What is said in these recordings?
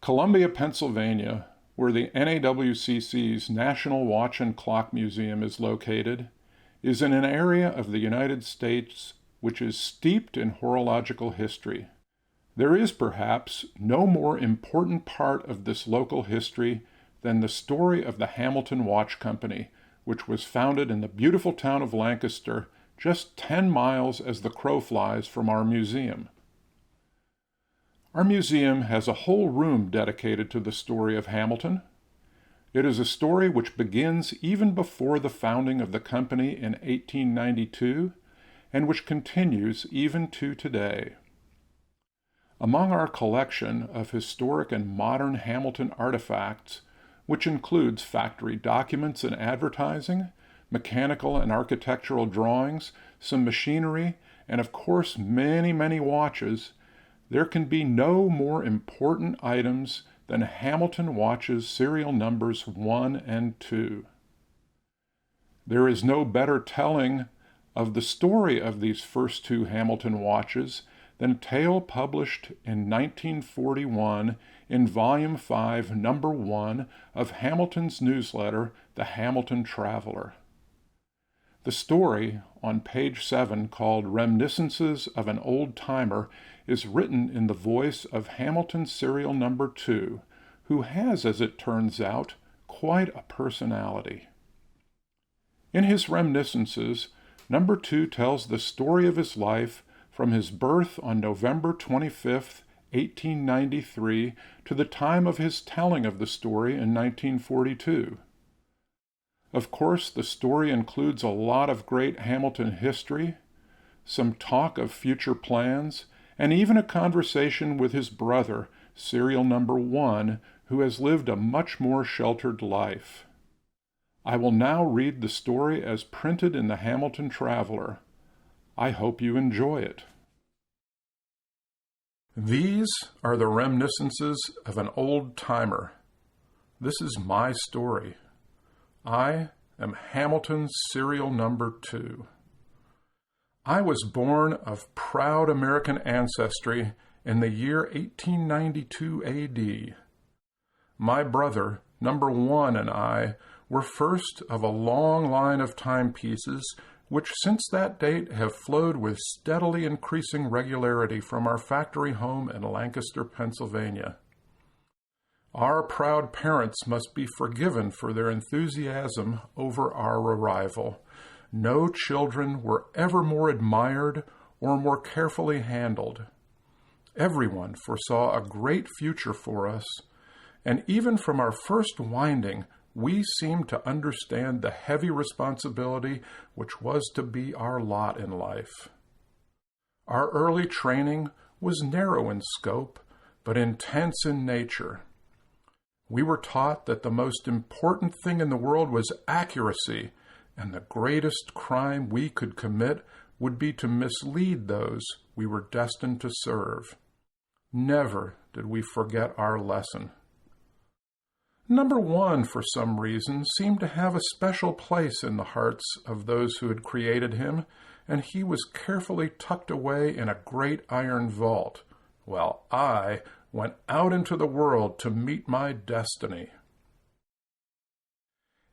Columbia, Pennsylvania, where the NAWCC's National Watch and Clock Museum is located, is in an area of the United States which is steeped in horological history. There is perhaps no more important part of this local history than the story of the Hamilton Watch Company, which was founded in the beautiful town of Lancaster, just 10 miles as the crow flies from our museum. Our museum has a whole room dedicated to the story of Hamilton. It is a story which begins even before the founding of the company in 1892 and which continues even to today. Among our collection of historic and modern Hamilton artifacts, which includes factory documents and advertising, mechanical and architectural drawings, some machinery, and of course many, many watches, there can be no more important items than Hamilton watches serial numbers 1 and 2. There is no better telling of the story of these first two Hamilton watches than a tale published in 1941 in Volume 5, Number 1 of Hamilton's newsletter, The Hamilton Traveler. The story, on page 7, called Reminiscences of an Old Timer, is written in the voice of Hamilton serial number 2, who has, as it turns out, quite a personality. In his reminiscences, number 2 tells the story of his life from his birth on November 25, 1893, to the time of his telling of the story in 1942. Of course, the story includes a lot of great Hamilton history, some talk of future plans, and even a conversation with his brother, serial number 1, who has lived a much more sheltered life. I will now read the story as printed in the Hamilton Traveler. I hope you enjoy it. These are the reminiscences of an old timer. This is my story. I am Hamilton's serial number 2. I was born of proud American ancestry in the year 1892 A.D. My brother, number 1, and I were first of a long line of timepieces which since that date have flowed with steadily increasing regularity from our factory home in Lancaster, Pennsylvania. Our proud parents must be forgiven for their enthusiasm over our arrival. No children were ever more admired or more carefully handled. Everyone foresaw a great future for us, and even from our first winding, we seemed to understand the heavy responsibility which was to be our lot in life. Our early training was narrow in scope, but intense in nature. We were taught that the most important thing in the world was accuracy, and the greatest crime we could commit would be to mislead those we were destined to serve. Never did we forget our lesson. Number 1, for some reason, seemed to have a special place in the hearts of those who had created him, and he was carefully tucked away in a great iron vault, while I went out into the world to meet my destiny.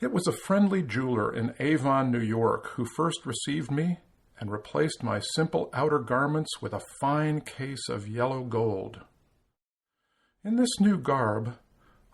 It was a friendly jeweler in Avon, New York, who first received me and replaced my simple outer garments with a fine case of yellow gold. In this new garb,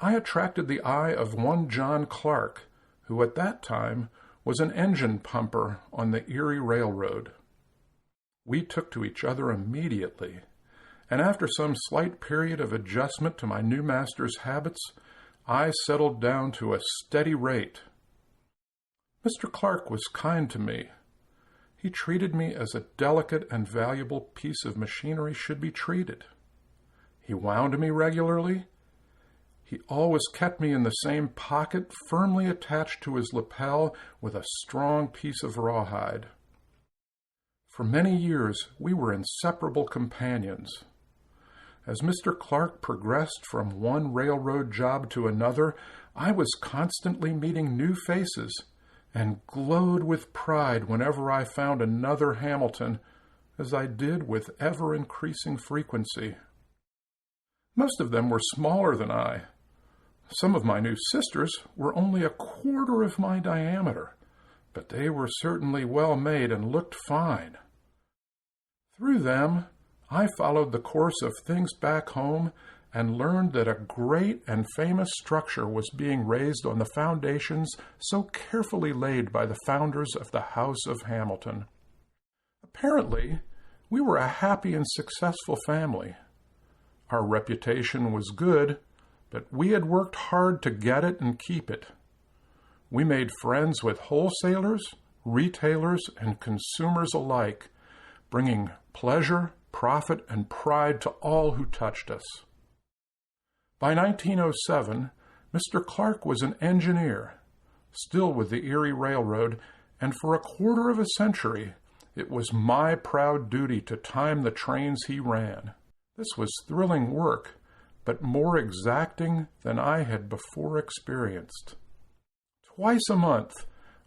I attracted the eye of one John Clark, who at that time was an engine pumper on the Erie Railroad. We took to each other immediately, and after some slight period of adjustment to my new master's habits, I settled down to a steady rate. Mr. Clark was kind to me. He treated me as a delicate and valuable piece of machinery should be treated. He wound me regularly. He always kept me in the same pocket, firmly attached to his lapel with a strong piece of rawhide. For many years, we were inseparable companions. As Mr. Clark progressed from one railroad job to another, I was constantly meeting new faces and glowed with pride whenever I found another Hamilton, as I did with ever-increasing frequency. Most of them were smaller than I. Some of my new sisters were only a quarter of my diameter, but they were certainly well made and looked fine. Through them, I followed the course of things back home and learned that a great and famous structure was being raised on the foundations so carefully laid by the founders of the House of Hamilton. Apparently, we were a happy and successful family. Our reputation was good, but we had worked hard to get it and keep it. We made friends with wholesalers, retailers, and consumers alike, bringing pleasure, profit, and pride to all who touched us. By 1907, Mr. Clark was an engineer, still with the Erie Railroad, and for a quarter of a century, it was my proud duty to time the trains he ran. This was thrilling work, but more exacting than I had before experienced. Twice a month,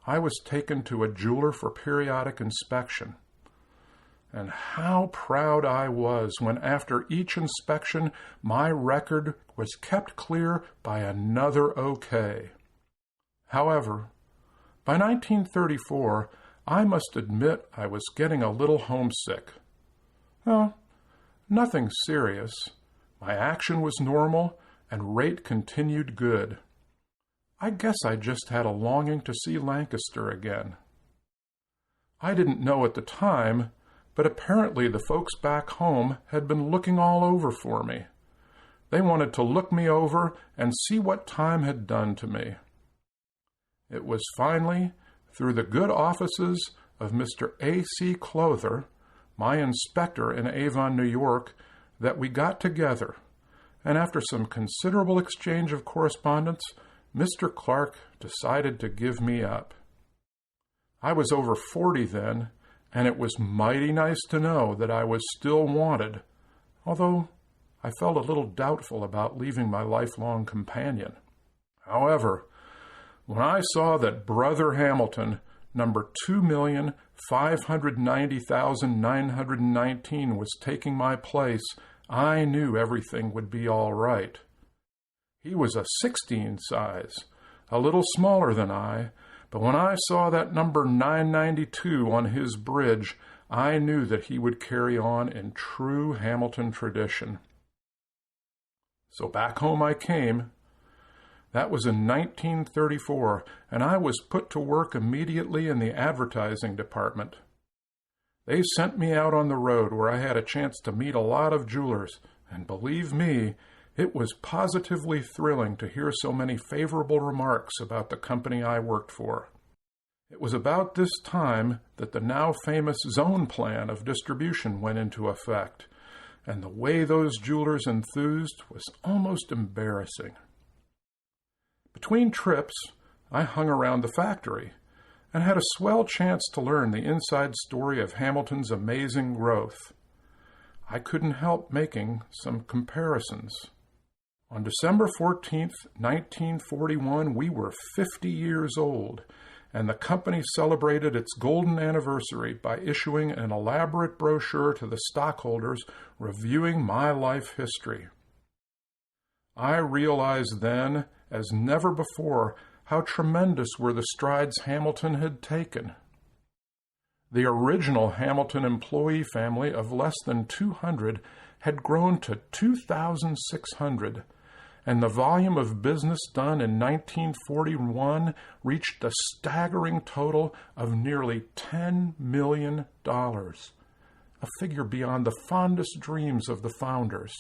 I was taken to a jeweler for periodic inspection. And how proud I was when after each inspection, my record was kept clear by another okay. However, by 1934, I must admit I was getting a little homesick. Oh, nothing serious. My action was normal, and rate continued good. I guess I just had a longing to see Lancaster again. I didn't know at the time, but apparently the folks back home had been looking all over for me. They wanted to look me over and see what time had done to me. It was finally through the good offices of Mr. A.C. Clother, my inspector in Avon, New York, that we got together, and after some considerable exchange of correspondence, Mr. Clark decided to give me up. I was over 40 then, and it was mighty nice to know that I was still wanted, although I felt a little doubtful about leaving my lifelong companion. However, when I saw that Brother Hamilton, number 2,590,919, was taking my place, I knew everything would be all right. He was a 16 size, a little smaller than I, but when I saw that number 992 on his bridge, I knew that he would carry on in true Hamilton tradition. So back home I came. That was in 1934, and I was put to work immediately in the advertising department. They sent me out on the road where I had a chance to meet a lot of jewelers, and believe me, it was positively thrilling to hear so many favorable remarks about the company I worked for. It was about this time that the now famous zone plan of distribution went into effect, and the way those jewelers enthused was almost embarrassing. Between trips, I hung around the factory and had a swell chance to learn the inside story of Hamilton's amazing growth. I couldn't help making some comparisons. On December 14th, 1941, we were 50 years old, and the company celebrated its golden anniversary by issuing an elaborate brochure to the stockholders reviewing my life history. I realized then, as never before, how tremendous were the strides Hamilton had taken. The original Hamilton employee family of less than 200 had grown to 2,600, and the volume of business done in 1941 reached a staggering total of nearly $10 million, a figure beyond the fondest dreams of the founders.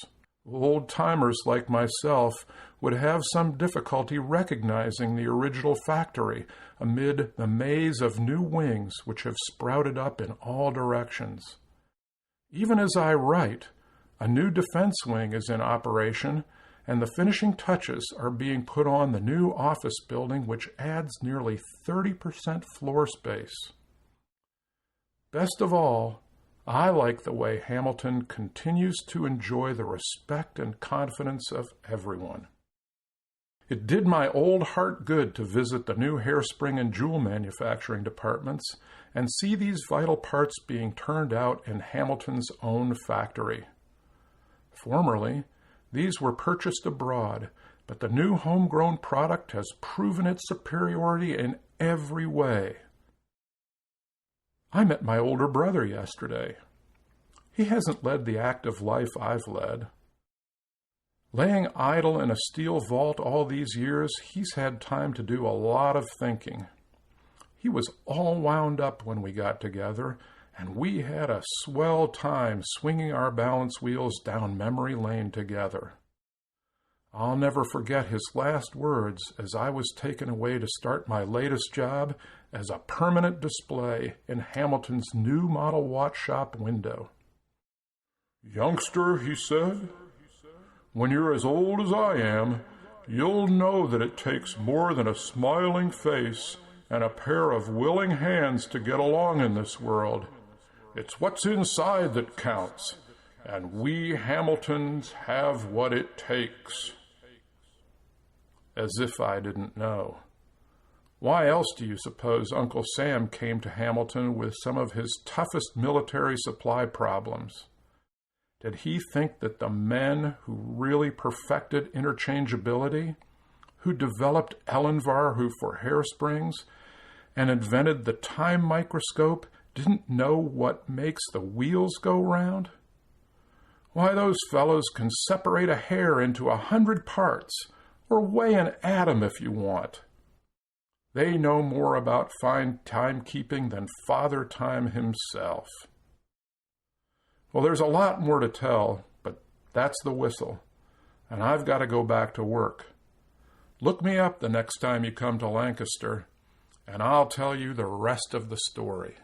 Old-timers like myself would have some difficulty recognizing the original factory amid the maze of new wings which have sprouted up in all directions. Even as I write, a new defense wing is in operation, and the finishing touches are being put on the new office building, which adds nearly 30% floor space. Best of all, I like the way Hamilton continues to enjoy the respect and confidence of everyone. It did my old heart good to visit the new hairspring and jewel manufacturing departments and see these vital parts being turned out in Hamilton's own factory. Formerly, These were purchased abroad, but the new homegrown product has proven its superiority in every way. I met my older brother yesterday. He hasn't led the active life I've led. Laying idle in a steel vault all these years, he's had time to do a lot of thinking. He was all wound up when we got together, and we had a swell time swinging our balance wheels down memory lane together. I'll never forget his last words as I was taken away to start my latest job as a permanent display in Hamilton's new model watch shop window. "Youngster," he said, "when you're as old as I am, you'll know that it takes more than a smiling face and a pair of willing hands to get along in this world. It's what's inside that counts, and we Hamiltons have what it takes." As if I didn't know. Why else do you suppose Uncle Sam came to Hamilton with some of his toughest military supply problems? Did he think that the men who really perfected interchangeability, who developed Ellenvar for hairsprings, and invented the time microscope didn't know what makes the wheels go round? Why, those fellows can separate a hair into 100 parts, or weigh an atom if you want. They know more about fine timekeeping than Father Time himself. Well, there's a lot more to tell, but that's the whistle, and I've got to go back to work. Look me up the next time you come to Lancaster, and I'll tell you the rest of the story.